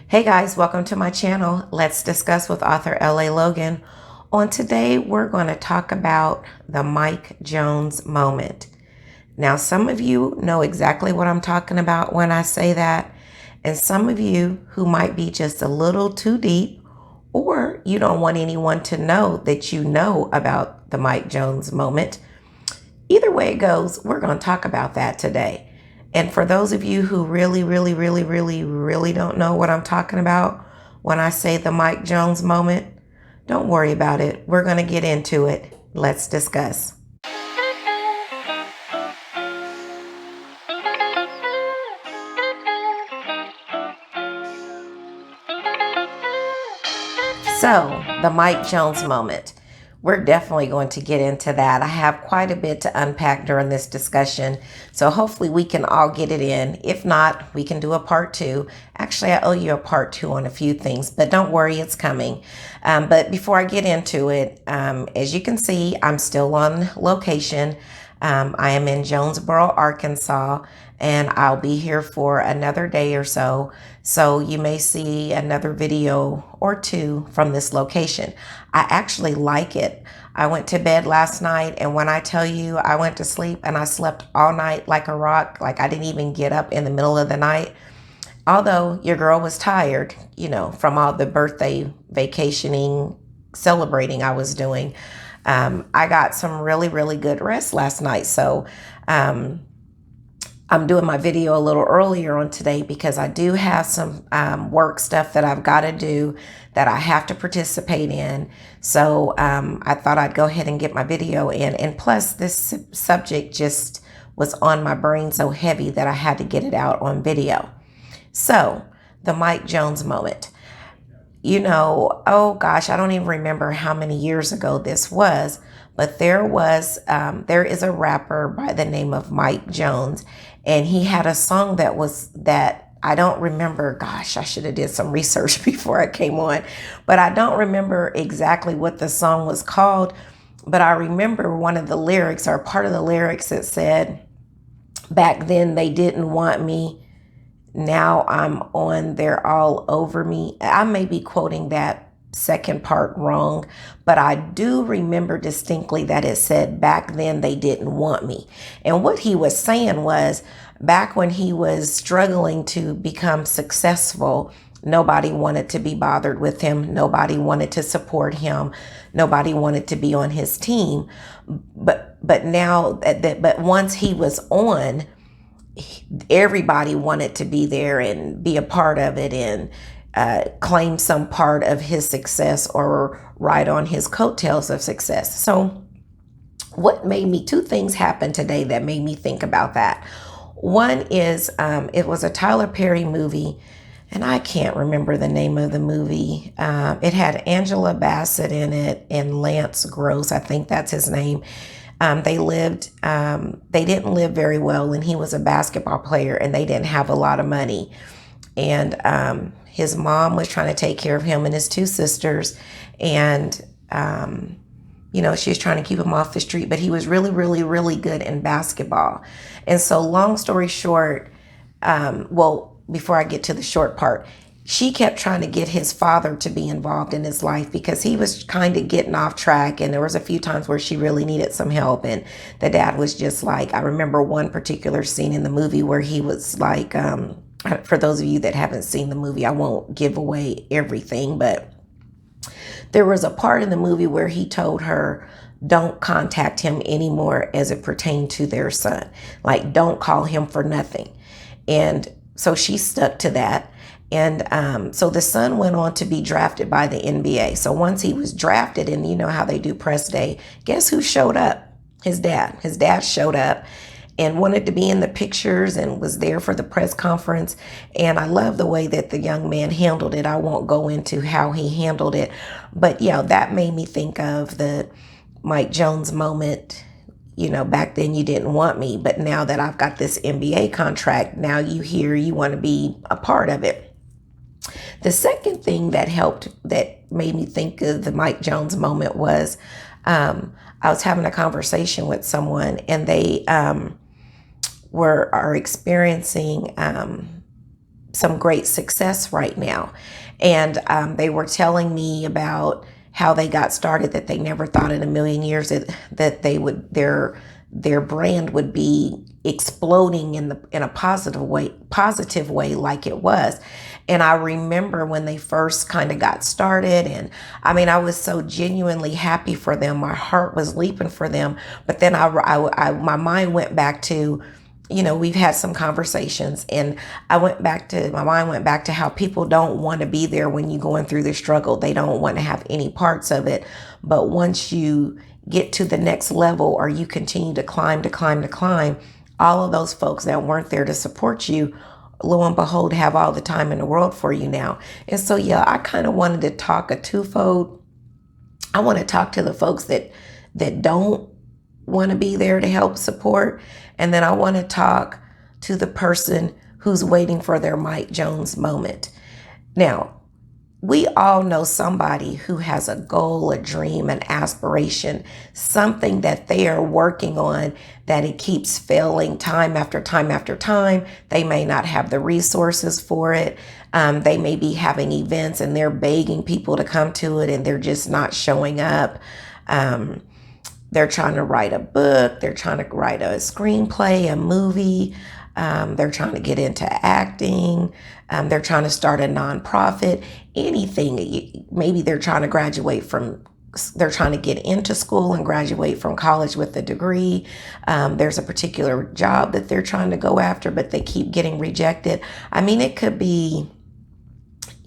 Hey guys, welcome to my channel. Let's discuss with author L.A. Logan. On today, we're going to talk about the Mike Jones moment. Now, some of you know exactly what I'm talking about when I say that, and some of you who might be just a little too deep, or you don't want anyone to know that you know about the Mike Jones moment. Either way it goes, we're going to talk about that today. And for those of you who really don't know what I'm talking about when I say the Mike Jones moment, don't worry about it. We're going to get into it. Let's discuss. So, the Mike Jones moment. We're definitely going to get into that. I have quite a bit to unpack during this discussion, so hopefully we can all get it in. If not, we can do a part two. Actually, I owe you a part two on a few things, but don't worry, it's coming. But before I get into it, as you can see, I'm still on location. I am in Jonesboro, Arkansas, and I'll be here for another day or so. So you may see another video or two from this location. I actually like it. I went to bed last night, and when I tell you I went to sleep and I slept all night like a rock, like I didn't even get up in the middle of the night. Although your girl was tired, from all the birthday vacationing, celebrating I was doing. I got some really good rest last night. So I'm doing my video a little earlier on today because I do have some work stuff that I've got to do that I have to participate in. So I thought I'd go ahead and get my video in. And plus, this subject just was on my brain so heavy that I had to get it out on video. So, the Mike Jones moment. Oh gosh, I don't even remember how many years ago this was, but there is a rapper by the name of Mike Jones, and he had a song that I don't remember. Gosh, I should have did some research before I came on, but I don't remember exactly what the song was called, but I remember one of the lyrics, or part of the lyrics, that said, "Back then they didn't want me. Now I'm on, they're all over me." I may be quoting that second part wrong, but I do remember distinctly that it said, "Back then they didn't want me." And what he was saying was, back when he was struggling to become successful, nobody wanted to be bothered with him. Nobody wanted to support him. Nobody wanted to be on his team. But now but once he was on, everybody wanted to be there and be a part of it and claim some part of his success or ride on his coattails of success. So two things happened today that made me think about that. One is it was a Tyler Perry movie, and I can't remember the name of the movie. It had Angela Bassett in it and Lance Gross, I think that's his name. They didn't live very well, and he was a basketball player, and they didn't have a lot of money. And his mom was trying to take care of him and his two sisters, and she was trying to keep him off the street, but he was really good in basketball. And so, long story short, before I get to the short part, she kept trying to get his father to be involved in his life because he was kind of getting off track, and there was a few times where she really needed some help, and the dad was just like, I remember one particular scene in the movie where he was like, for those of you that haven't seen the movie, I won't give away everything, but there was a part in the movie where he told her, don't contact him anymore as it pertained to their son. Like, don't call him for nothing. And so she stuck to that. And so the son went on to be drafted by the NBA. So once he was drafted, and you know how they do press day, guess who showed up? His dad. His dad showed up and wanted to be in the pictures and was there for the press conference. And I love the way that the young man handled it. I won't go into how he handled it, but yeah, that made me think of the Mike Jones moment. Back then you didn't want me, but now that I've got this NBA contract, now you want to be a part of it. The second thing that made me think of the Mike Jones moment was I was having a conversation with someone, and they are experiencing some great success right now. And they were telling me about how they got started, that they never thought in a million years that they would their brand would be exploding in a positive way like it was. And I remember when they first kind of got started, and I mean, I was so genuinely happy for them. My heart was leaping for them. But then my mind went back to, we've had some conversations, and my mind went back to how people don't want to be there when you're going through the struggle. They don't want to have any parts of it. But once you get to the next level, or you continue to climb, all of those folks that weren't there to support you, lo and behold, have all the time in the world for you now. And so, yeah, I kind of wanted to talk a twofold. I want to talk to the folks that don't want to be there to help support. And then I want to talk to the person who's waiting for their Mike Jones moment. Now, we all know somebody who has a goal, a dream, an aspiration, something that they are working on, that it keeps failing time after time after time. They may not have the resources for it. They may be having events and they're begging people to come to it, and they're just not showing up. They're trying to write a book. They're trying to write a screenplay, a movie. They're trying to get into acting. They're trying to start a nonprofit, anything. Maybe they're trying to get into school and graduate from college with a degree. There's a particular job that they're trying to go after, but they keep getting rejected. I mean, it could be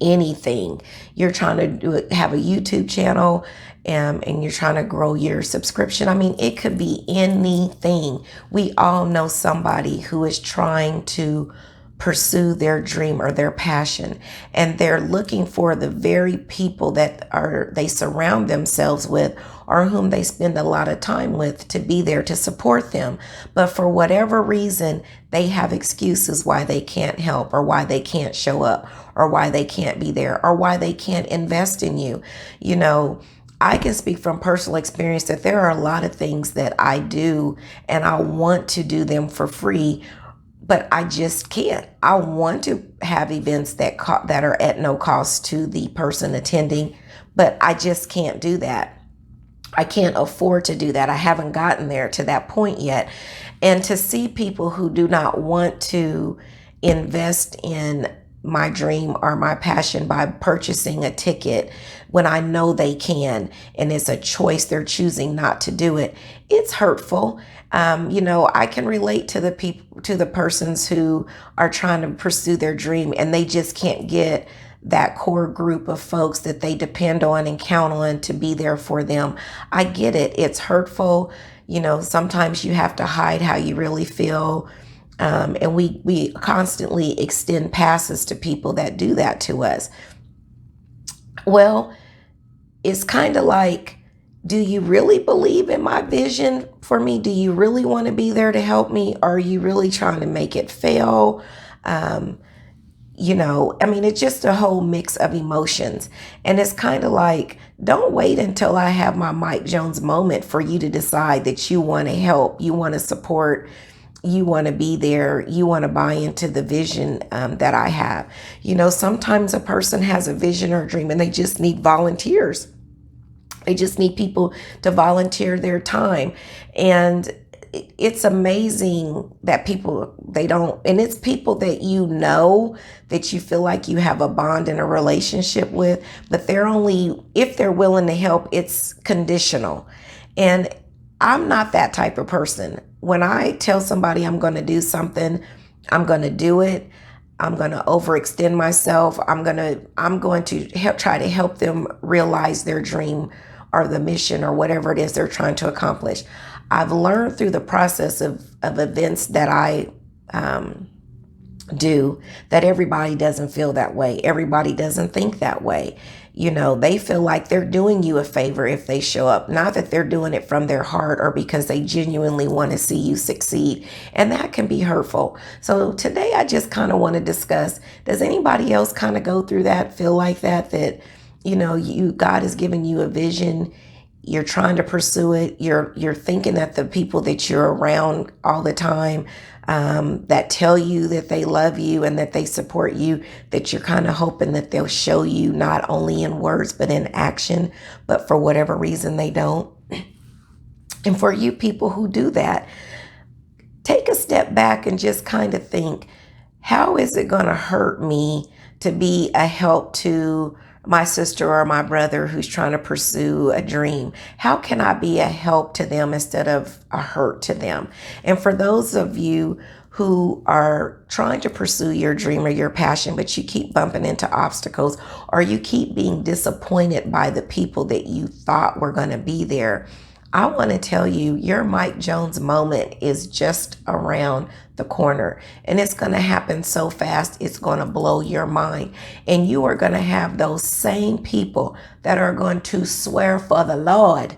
anything. You're trying to have a YouTube channel, and you're trying to grow your subscription. I mean, it could be anything. We all know somebody who is trying to pursue their dream or their passion, and they're looking for the very people that they surround themselves with, or whom they spend a lot of time with, to be there to support them. But for whatever reason, they have excuses why they can't help, or why they can't show up, or why they can't be there, or why they can't invest in you. I can speak from personal experience that there are a lot of things that I do, and I want to do them for free, but I just can't. I want to have events that are at no cost to the person attending, but I just can't do that. I can't afford to do that. I haven't gotten there to that point yet. And to see people who do not want to invest in my dream or my passion by purchasing a ticket when I know they can, and it's a choice, they're choosing not to do it, it's hurtful. I can relate to the persons who are trying to pursue their dream, and they just can't get that core group of folks that they depend on and count on to be there for them. I get it. It's hurtful. Sometimes you have to hide how you really feel. And we constantly extend passes to people that do that to us. Well, it's kind of like, do you really believe in my vision for me? Do you really want to be there to help me? Or are you really trying to make it fail? It's just a whole mix of emotions. And it's kind of like, don't wait until I have my Mike Jones moment for you to decide that you want to help, you want to support, you want to be there, you want to buy into the vision that I have. Sometimes a person has a vision or a dream, and they just need volunteers. They just need people to volunteer their time. And it's amazing that it's people that that you feel like you have a bond and a relationship with, but if they're willing to help, it's conditional. And I'm not that type of person. When I tell somebody I'm going to do something, I'm going to do it. I'm going to overextend myself. I'm going to try to help them realize their dream or the mission or whatever it is they're trying to accomplish. I've learned through the process of events that I do that everybody doesn't feel that way. Everybody doesn't think that way. They feel like they're doing you a favor if they show up, not that they're doing it from their heart or because they genuinely want to see you succeed. And that can be hurtful. So today I just kind of want to discuss, does anybody else kind of go through that, feel like that God has given you a vision, you're trying to pursue it, you're thinking that the people that you're around all the time that tell you that they love you and that they support you, that you're kind of hoping that they'll show you not only in words but in action, but for whatever reason they don't. And for you people who do that, take a step back and just kind of think, how is it going to hurt me to be a help to my sister or my brother who's trying to pursue a dream? How can I be a help to them instead of a hurt to them? And for those of you who are trying to pursue your dream or your passion, but you keep bumping into obstacles, or you keep being disappointed by the people that you thought were going to be there, I want to tell you, your Mike Jones moment is just around the corner, and it's going to happen so fast, it's going to blow your mind. And you are going to have those same people that are going to swear for the Lord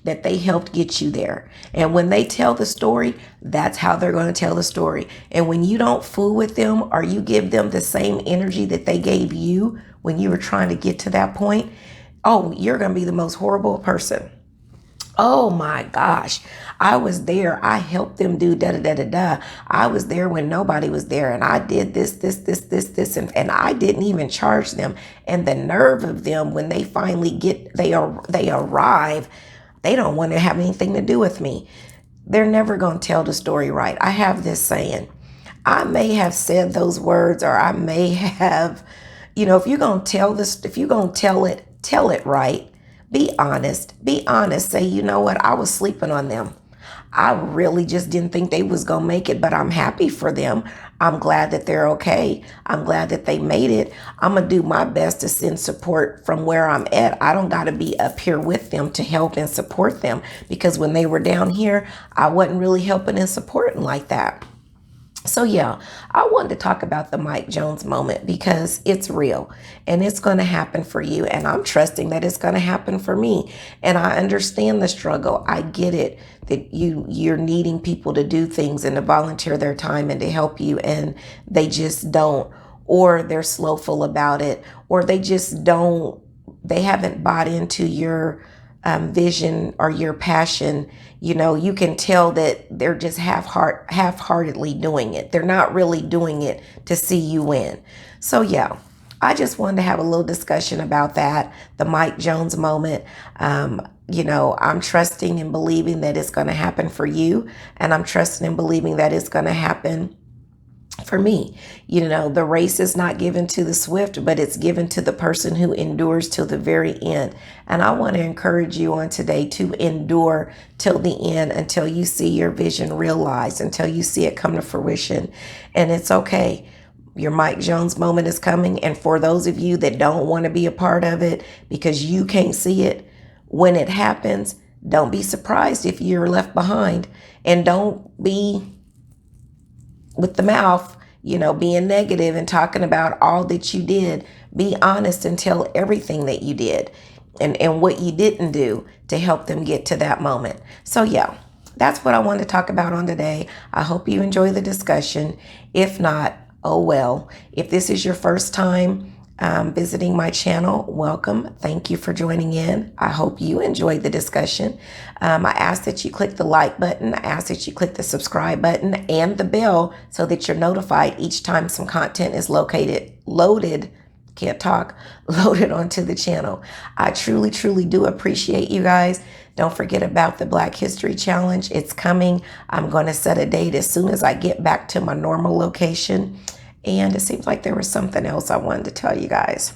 that they helped get you there. And when they tell the story, that's how they're going to tell the story. And when you don't fool with them, or you give them the same energy that they gave you when you were trying to get to that point, oh, you're going to be the most horrible person. Oh my gosh, I was there. I helped them do da da da da da. I was there when nobody was there, and I did this, and I didn't even charge them. And the nerve of them when they finally they arrive, they don't want to have anything to do with me. They're never going to tell the story right. I have this saying, I may have said those words, or I may have, if you're going to tell this, if you're going to tell it right. Be honest. Be honest. Say, you know what? I was sleeping on them. I really just didn't think they was going to make it, but I'm happy for them. I'm glad that they're okay. I'm glad that they made it. I'm going to do my best to send support from where I'm at. I don't got to be up here with them to help and support them, because when they were down here, I wasn't really helping and supporting like that. So yeah, I wanted to talk about the Mike Jones moment because it's real and it's going to happen for you. And I'm trusting that it's going to happen for me. And I understand the struggle. I get it that you're needing people to do things and to volunteer their time and to help you, and they just don't, or they're slowful about it, or they just don't, they haven't bought into your vision or your passion. You can tell that they're just half-heartedly doing it. They're not really doing it to see you win. So yeah, I just wanted to have a little discussion about that, the Mike Jones moment. I'm trusting and believing that it's going to happen for you, and I'm trusting and believing that it's going to happen for me. The race is not given to the swift, but it's given to the person who endures till the very end. And I want to encourage you on today to endure till the end, until you see your vision realized, until you see it come to fruition. And it's okay. Your Mike Jones moment is coming. And for those of you that don't want to be a part of it because you can't see it, when it happens, don't be surprised if you're left behind, and don't be with the mouth, being negative and talking about all that you did. Be honest and tell everything that you did and what you didn't do to help them get to that moment. So yeah, that's what I wanted to talk about on today. I hope you enjoy the discussion. If not, oh well. If this is your first time visiting my channel, welcome. Thank you for joining in. I hope you enjoyed the discussion. I ask that you click the like button. I ask that you click the subscribe button and the bell so that you're notified each time some content is loaded onto the channel. I truly, truly do appreciate you guys. Don't forget about the Black History Challenge. It's coming. I'm going to set a date as soon as I get back to my normal location. And it seems like there was something else I wanted to tell you guys.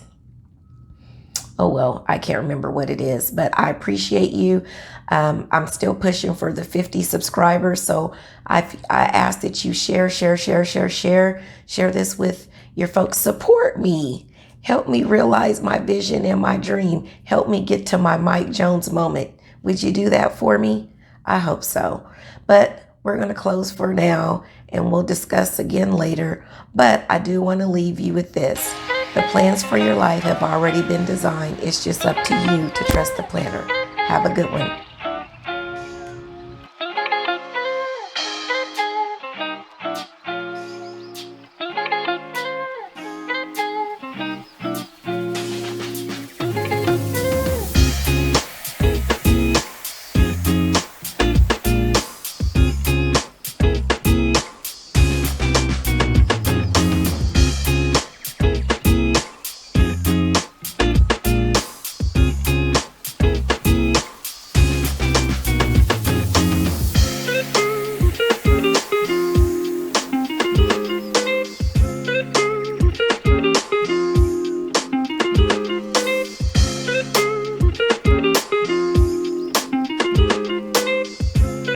Oh, well, I can't remember what it is, but I appreciate you. I'm still pushing for the 50 subscribers. So I ask that you share this with your folks. Support me. Help me realize my vision and my dream. Help me get to my Mike Jones moment. Would you do that for me? I hope so. But we're going to close for now, and we'll discuss again later. But I do want to leave you with this. The plans for your life have already been designed. It's just up to you to trust the planner. Have a good one.